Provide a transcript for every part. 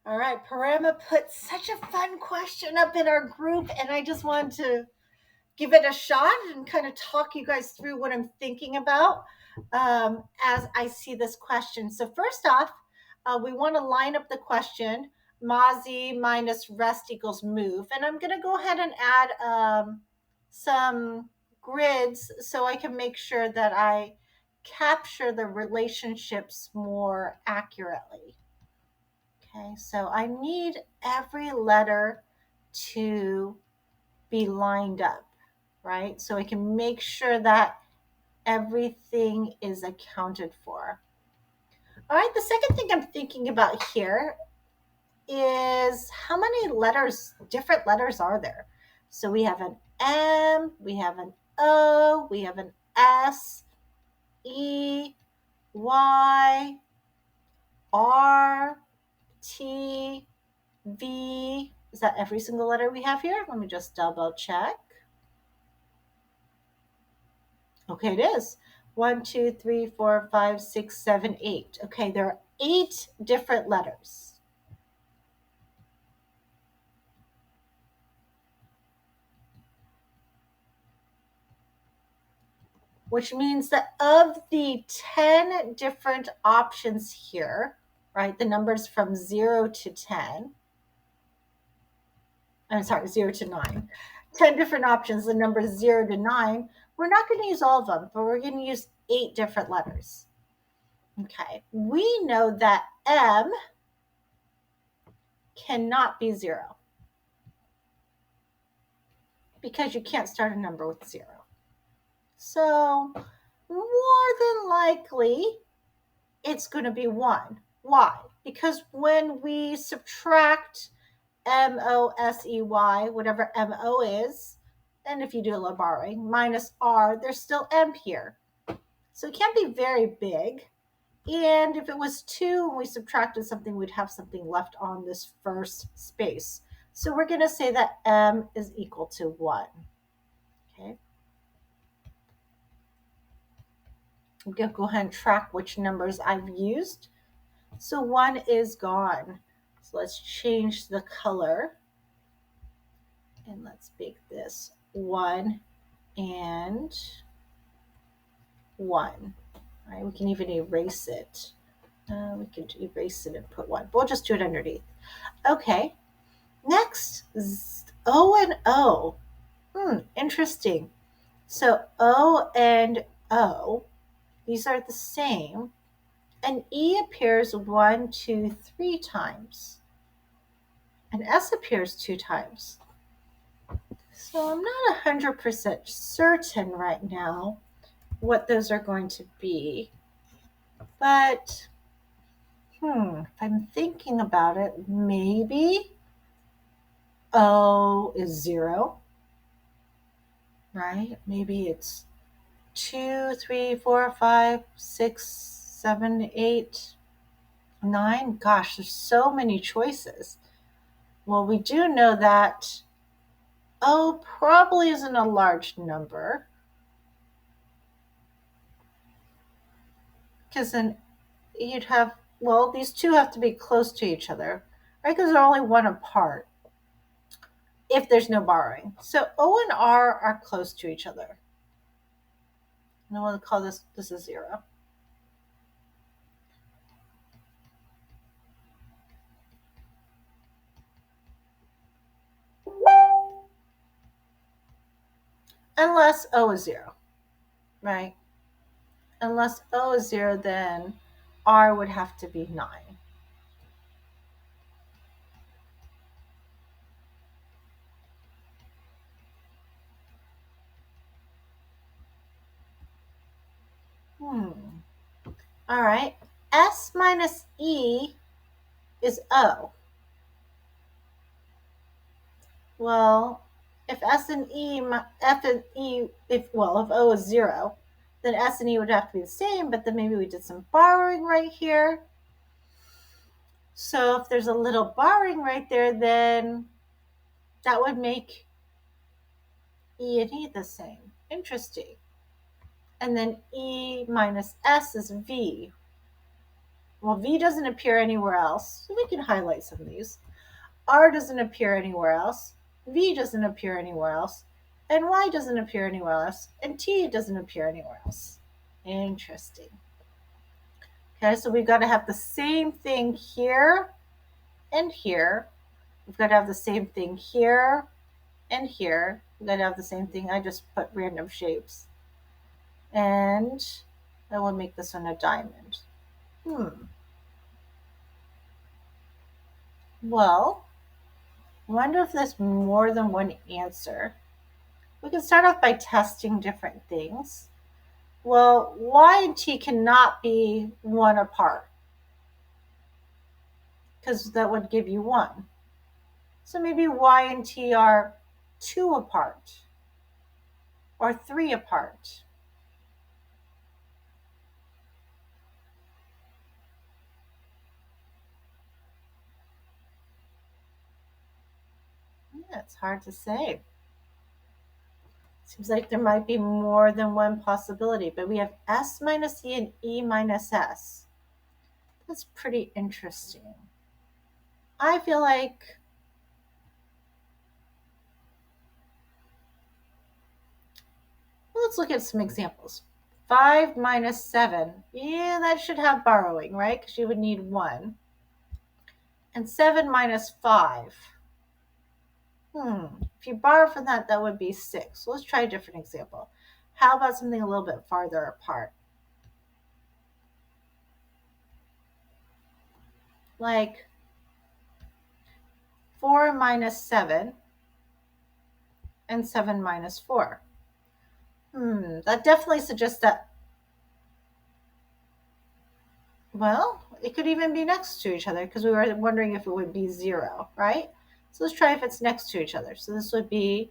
All right, Parama put such a fun question up in our group, and I just wanted to give it a shot and kind of talk you guys through what I'm thinking about as I see this question. So, first off, we want to line up the question Mozzie minus rest equals move. And I'm going to go ahead and add some grids so I can make sure that I capture the relationships more accurately. Okay, so I need every letter to be lined up, right? So I can make sure that everything is accounted for. All right, the second thing I'm thinking about here is how many letters, different letters are there? So we have an M, we have an O, we have an S, E, Y, R, T, V. Is that every single letter we have here? Let me just double check. Okay, it is. 1, 2, 3, 4, 5, 6, 7, 8. Okay, there are 8 different letters. Which means that of the 10 different options here, right, the numbers from 0 to 10, I'm sorry, 0 to 9, 10 different options, the numbers 0 to 9, we're not going to use all of them, but we're going to use 8 different letters. Okay, we know that M cannot be 0 because you can't start a number with 0. So more than likely, it's going to be 1. Why? Because when we subtract MOSEY, whatever MO is, and if you do a little borrowing, minus R, there's still M here. So it can't be very big. And if it was 2 and we subtracted something, we'd have something left on this first space. So we're going to say that M is equal to 1. Okay. I'm going to go ahead and track which numbers I've used. So 1 is gone. So let's change the color. And let's make this 1 and 1. All right, we can even erase it. We can erase it and put 1. We'll just do it underneath. Okay. Next, O and O. Interesting. So O and O, these are the same. And E appears 1, 2, 3 times. And S appears 2 times. So I'm not 100% certain right now what those are going to be. But, if I'm thinking about it, maybe O is 0, right? Maybe it's 2, 3, 4, 5, 6, 7, 8, 9. Gosh, there's so many choices. Well, we do know that O probably isn't a large number, because then you'd have, well, these two have to be close to each other, right? Because they're only 1 apart if there's no borrowing. So O and R are close to each other. And I want to call this is 0. Unless O is 0, right? Unless O is 0, then R would have to be 9. All right. S minus E is O. Well, if S and E, F and E, if O is 0, then S and E would have to be the same, but then maybe we did some borrowing right here. So if there's a little borrowing right there, then that would make E and E the same. Interesting. And then E minus S is V. Well, V doesn't appear anywhere else, so we can highlight some of these. R doesn't appear anywhere else. V doesn't appear anywhere else. And Y doesn't appear anywhere else. And T doesn't appear anywhere else. Interesting. Okay, so we've got to have the same thing here and here. We've got to have the same thing here and here. We've got to have the same thing. I just put random shapes. And I will make this one a diamond. Well, I wonder if there's more than one answer. We can start off by testing different things. Well, Y and T cannot be one apart because that would give you 1. So maybe Y and T are 2 apart or 3 apart. Yeah, it's hard to say. Seems like there might be more than one possibility, but we have S minus E and E minus S. That's pretty interesting. I feel like let's look at some examples. 5 minus 7. Yeah, that should have borrowing, right? Because you would need 1. And 7 minus 5. If you borrow from that, that would be 6. So let's try a different example. How about something a little bit farther apart? Like 4 minus 7 and 7 minus 4. That definitely suggests that, well, it could even be next to each other because we were wondering if it would be 0, right? So let's try if it's next to each other. So this would be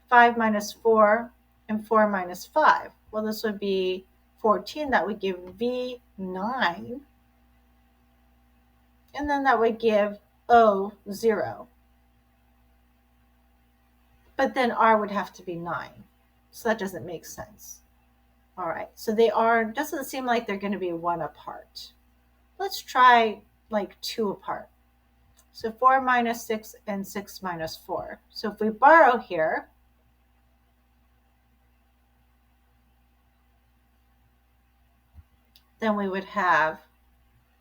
5 minus 4 and 4 minus 5. Well, this would be 14. That would give V 9. And then that would give O 0. But then R would have to be 9. So that doesn't make sense. All right, so they doesn't seem like they're going to be 1 apart. Let's try like 2 apart. So 4 minus 6 and 6 minus 4. So if we borrow here, then we would have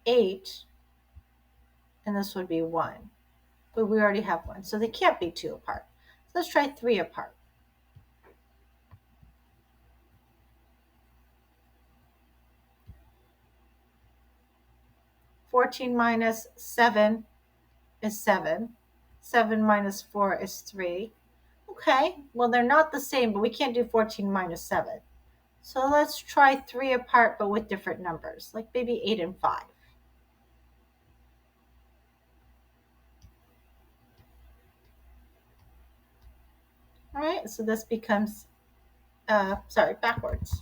8, and this would be 1. But we already have 1, so they can't be 2 apart. So let's try 3 apart. 14 minus 7 is 7. 7 minus 4 is 3. Okay, well, they're not the same, but we can't do 14 minus 7. So let's try 3 apart, but with different numbers, like maybe 8 and 5. All right, so this becomes, backwards.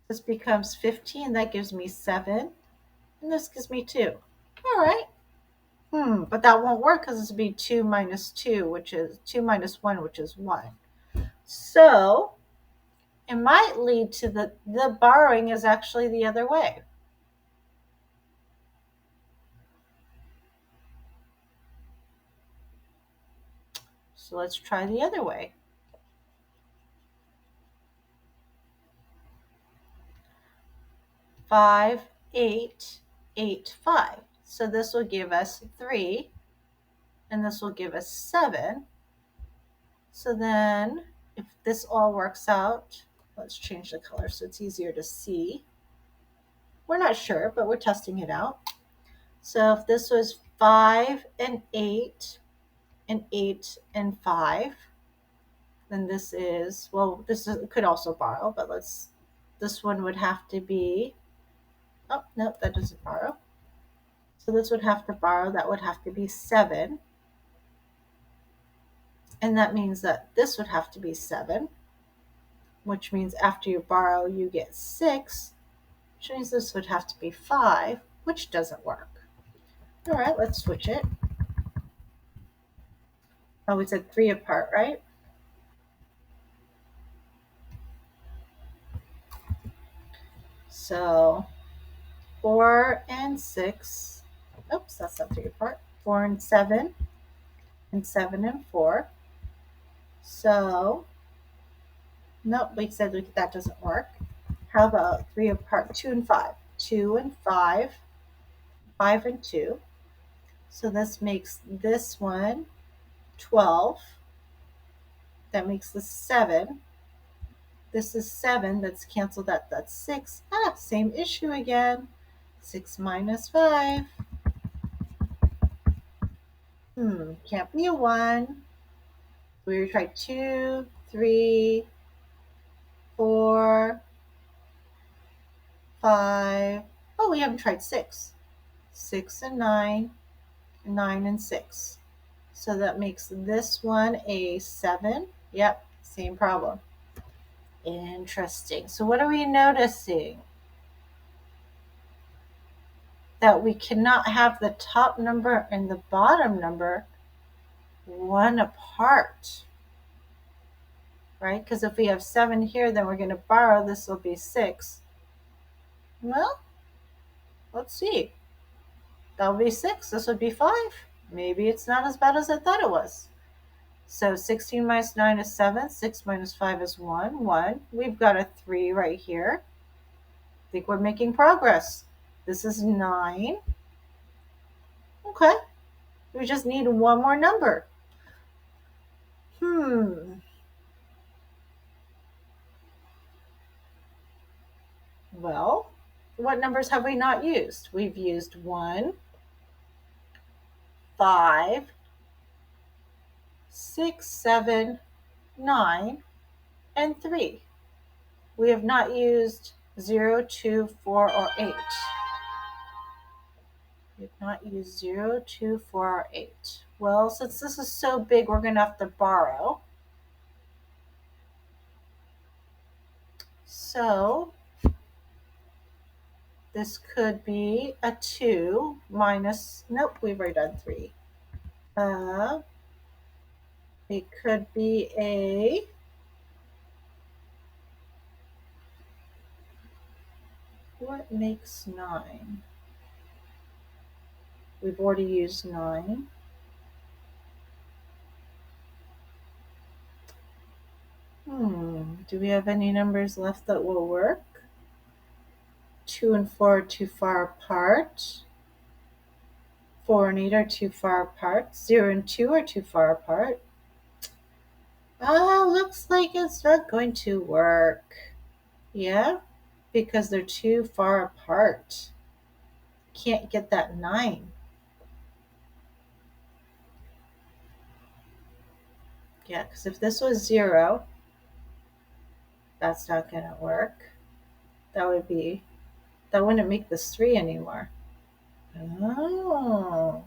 This becomes 15. That gives me 7. And this gives me 2. All right. But that won't work because this would be 2 minus 2, which is 2 minus 1, which is 1. So it might lead to the borrowing is actually the other way. So let's try the other way. 5, 8, 8, 5. So this will give us 3, and this will give us 7. So then if this all works out, let's change the color so it's easier to see. We're not sure, but we're testing it out. So if this was 5 and 8 and 8 and 5, then this is, well, could also borrow, but this one would have to be, oh, no, that doesn't borrow. So this would have to borrow, that would have to be 7. And that means that this would have to be 7, which means after you borrow, you get 6, which means this would have to be 5, which doesn't work. All right, let's switch it. Oh, we said 3 apart, right? So 4 and 6. Oops, that's not 3 apart. 4 and 7, and 7 and 4. So, nope, we said that doesn't work. How about 3 apart? 2 and 5. 2 and 5. 5 and 2. So this makes this one 12. That makes this 7. This is 7. That's canceled out. That's 6. Same issue again. 6 minus 5. Can't be a 1. We tried 2, 3, 4, 5. Oh, we haven't tried 6. 6 and 9, 9 and 6. So that makes this one a 7. Yep, same problem. Interesting. So what are we noticing? That we cannot have the top number and the bottom number one apart, right? Because if we have 7 here, then we're going to borrow. This will be 6. Well, let's see. That would be 6. This would be 5. Maybe it's not as bad as I thought it was. So 16 minus 9 is 7. 6 minus 5 is 1. 1. We've got a 3 right here. I think we're making progress. This is 9. Okay. We just need one more number. Well, what numbers have we not used? We've used 1, 5, 6, 7, 9, and 3. We have not used 0, 2, 4, or 8. We have not used 0, 2, 4, or 8. Well, since this is so big, we're going to have to borrow. So this could be a 2 minus, nope, we've already done 3. It could be a, what makes 9? We've already used 9. Do we have any numbers left that will work? 2 and 4 are too far apart. 4 and 8 are too far apart. 0 and 2 are too far apart. Looks like it's not going to work. Yeah, because they're too far apart. Can't get that 9. Yeah, because if this was 0, that's not going to work. That wouldn't make this 3 anymore. Oh,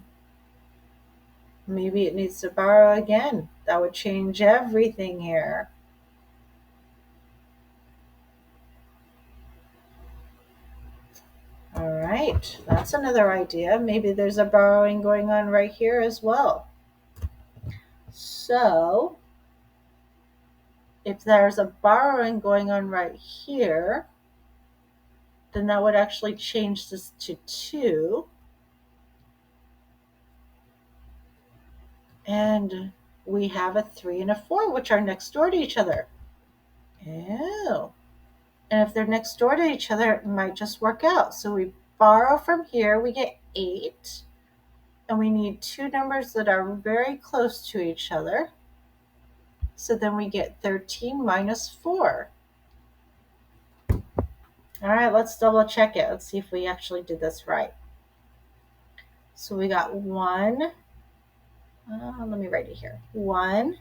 maybe it needs to borrow again. That would change everything here. All right, that's another idea. Maybe there's a borrowing going on right here as well. So if there's a borrowing going on right here, then that would actually change this to 2. And we have a 3 and a 4, which are next door to each other. Oh. And if they're next door to each other, it might just work out. So we borrow from here, we get 8. And we need 2 numbers that are very close to each other. So then we get 13 minus 4. All right, let's double check it. Let's see if we actually did this right. So we got 1. Let me write it here. 1,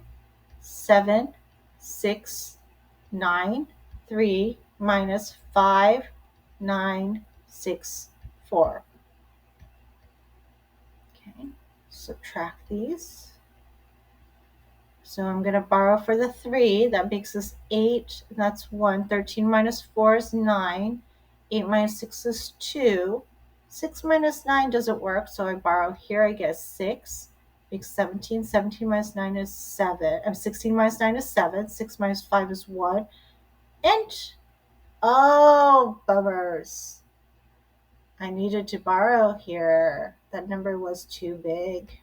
7, 6, 9, 3 minus 5, 9, 6, 4. Okay, subtract these. So I'm going to borrow for the 3. That makes us 8. That's 1. 13 minus 4 is 9. 8 minus 6 is 2. 6 minus 9 doesn't work, so I borrow here. I get 6. Makes 17. 17 minus 9 is 7. 16 minus 9 is 7. 6 minus 5 is 1. And Oh, bummers. I needed to borrow here. That number was too big.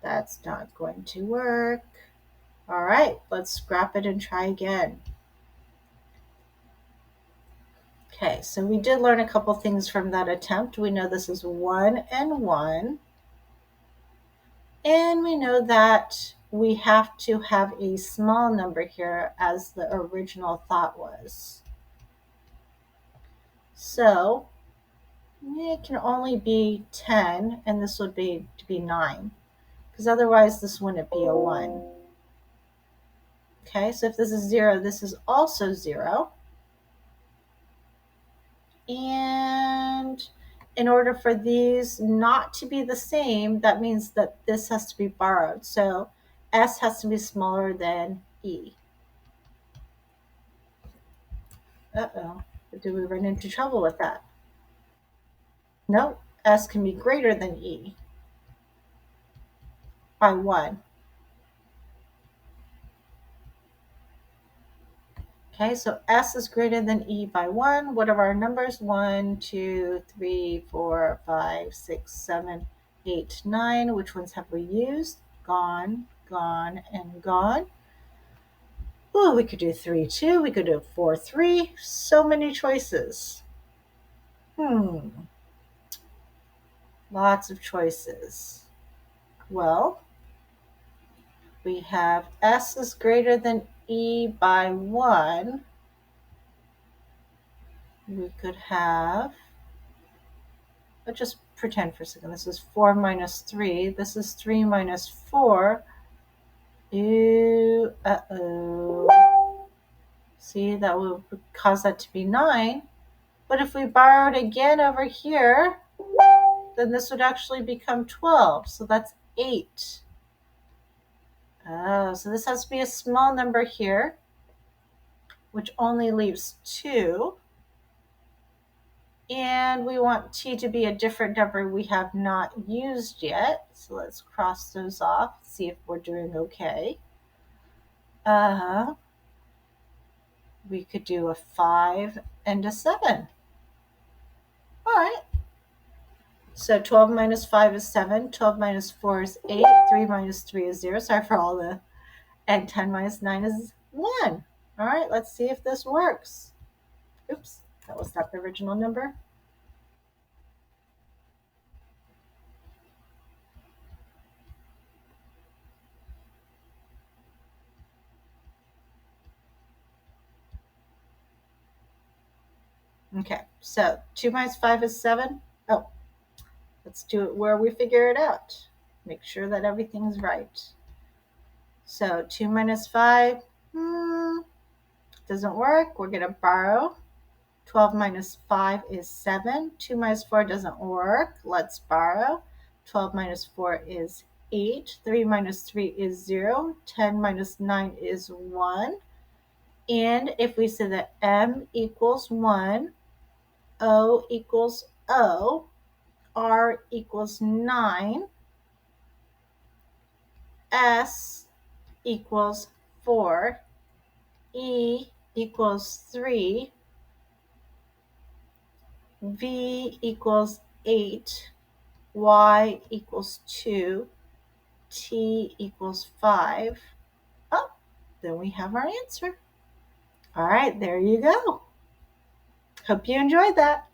That's not going to work. All right, let's scrap it and try again. Okay, so we did learn a couple things from that attempt. We know this is 1 and 1. And we know that we have to have a small number here as the original thought was. So it can only be 10, and this would be to be 9, because otherwise this wouldn't be a 1. Okay, so if this is 0, this is also 0. And in order for these not to be the same, that means that this has to be borrowed. So S has to be smaller than E. Uh-oh, do we run into trouble with that? No, S can be greater than E by 1. Okay, so S is greater than E by 1. What are our numbers? 1, 2, 3, 4, 5, 6, 7, 8, 9. Which ones have we used? Gone, gone, and gone. Oh, we could do 3, 2. We could do 4, 3. So many choices. Lots of choices. Well, we have S is greater than E by 1. We could have, let's just pretend for a second. This is 4 minus 3. This is 3 minus 4. Ooh, uh-oh. See, that would cause that to be 9. But if we borrowed again over here, then this would actually become 12. So that's 8. Oh, so this has to be a small number here, which only leaves 2. And we want T to be a different number we have not used yet. So let's cross those off, see if we're doing okay. We could do a 5 and a 7. All right. So 12 minus 5 is 7. 12 minus 4 is 8. 3 minus 3 is 0. Sorry for all the... And 10 minus 9 is 1. All right, let's see if this works. Oops, that was not the original number. Okay, so 2 minus 5 is 7. Oh, let's do it where we figure it out. Make sure that everything's right. So 2 minus 5, doesn't work. We're going to borrow. 12 minus 5 is 7. 2 minus 4 doesn't work. Let's borrow. 12 minus 4 is 8. 3 minus 3 is 0. 10 minus 9 is 1. And if we say that M equals 1, O equals O, R equals 9, S equals 4, E equals 3, V equals 8, Y equals 2, T equals 5. Oh, then we have our answer. All right, there you go. Hope you enjoyed that.